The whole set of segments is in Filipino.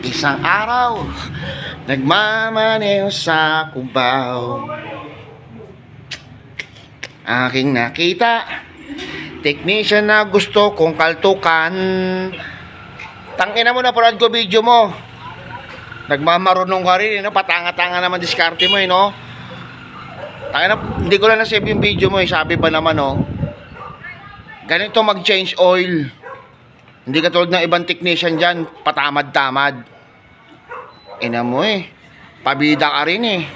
Isang araw, nagmamaneho sa Cubao. Aking nakita, technician na gusto kong kaltukan. Tangina mo, napanood ko video mo. Nagmamarunong ka rin, no? Patanga-tanga naman diskarte mo, no? Tangina, hindi ko lang na-save yung video mo, sabi pa naman, no? Ganito mag-change oil. Hindi katulad ng ibang technician dyan, patamad-tamad. Ina mo pabida ka rin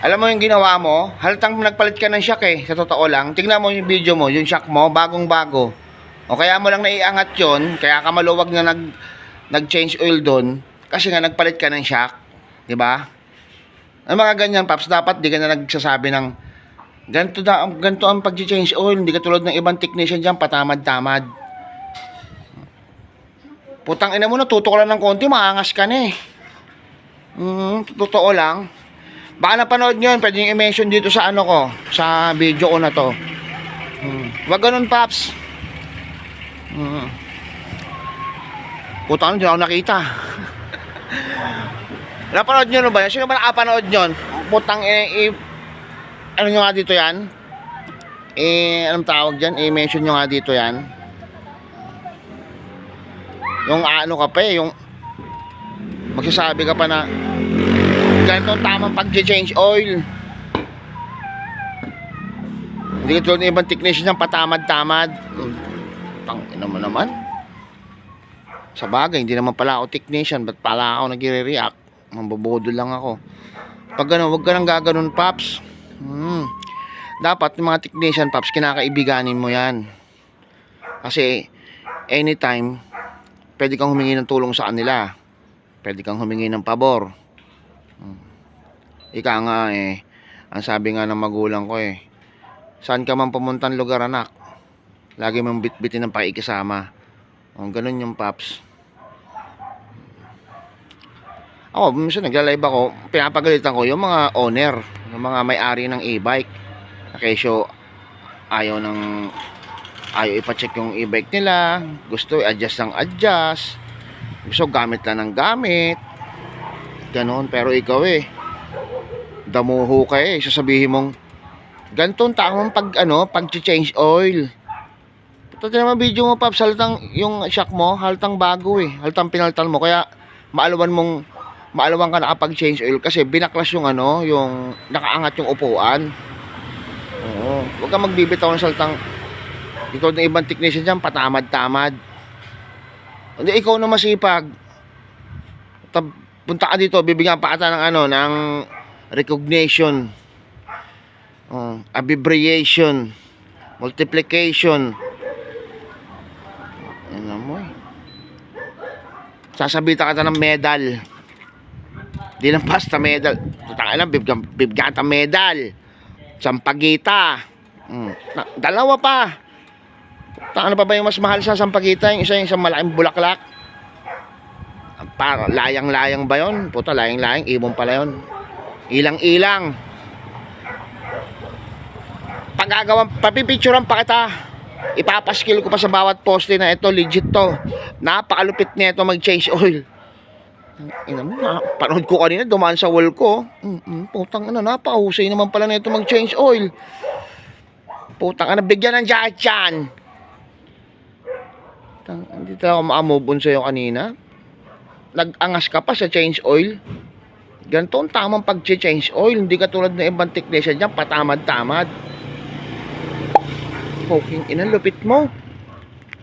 Alam mo yung ginawa mo, halatang nagpalit ka ng shock sa totoo lang. Tingnan mo yung video mo, yung shock mo, bagong-bago. O kaya mo lang naiangat yon, kaya ka maluwag na nag-change oil doon, kasi nga nagpalit ka ng shock. Diba? Ang mga ganyan, Paps, dapat di ka na nagsasabi ng ganito ang pag-change oil. Hindi katulad ng ibang technician dyan, patamad-tamad. Putang ina mo, natuto ka lang ng konti, maangas ka na totoo lang. Baka napanood nyo yun, pwede nyo i-mention dito sa ano ko, sa video ko na to. Wag ganun, Paps. Putang, hindi ako nakita. Napanood nyo na ba yan? Sino ba nakapanood nyo? Putang ano nyo nga dito yan? Anong tawag dyan? I-mention nyo nga dito yan. Yung ano ka pa yung magsasabi ka pa na ganito ang tamang pag-change oil. Hindi ka tulad ng ibang technician ng patamad-tamad. Tangina mo naman. Sa bagay, hindi naman pala ako technician. Ba't pala ako nagre-react? Mambobodol lang ako. Pag gano'n, huwag ka nang gaganon, Paps. Dapat yung mga technician, Paps, kinakaibiganin mo yan. Kasi anytime pwede kang humingi ng tulong sa kanila. Pwede kang humingi ng pabor. Ika nga ang sabi nga ng magulang ko saan ka man pumuntang lugar, anak, lagi mong bitbitin ng pakikisama. Ganun yung, Paps. Ako, minsan nagla-live ako, pinapagalitan ko yung mga owner, yung mga may-ari ng e-bike. Kesyo ayaw ipacheck yung e-bike nila, gusto i-adjust ng adjust, gusto gamit lang ng gamit, ganon. Pero ikaw damuho ka sasabihin mong ganitong tamang pag-change oil. Pati naman video mo, Paps, haltang yung shock mo, haltang bago haltang pinaltan mo, kaya maalawan ka nakapag-change oil kasi binaklas yung yung nakaangat yung upuan. Huwag kang magbibitaw ng saltang dito ng ibang technician dyan, patamad-tamad. Hindi, ikaw na masipag. Punta ka dito, bibigyan pa ata ng ng recognition, abbreviation, multiplication. Ano mo sasabita ka ng medal. Di lang basta medal. Tutang bibigyan ka medal. Sampagita. Dalawa pa. Ano pa ba yung mas mahal sa sampagita? Yung isang malaking bulaklak. Para layang-layang ba yun? Puta, layang-layang. Ibon pala yun. Ilang-ilang. Papipicturean pa kita. Ipapaskill ko pa sa bawat poste na ito. Legit to. Napakalupit na ito mag-change oil. Panood ko kanina, dumaan sa wall ko. Putang napakahusay naman pala na ito mag-change oil. Putang bigyan ng jacket yan. Hindi talaga ma-move on sa'yo kanina. Nag-angas ka pa sa change oil. Ganito ang tamang pag-change oil. Hindi katulad ng ibang technician dyan, patamad-tamad. Poking ina, lupit mo.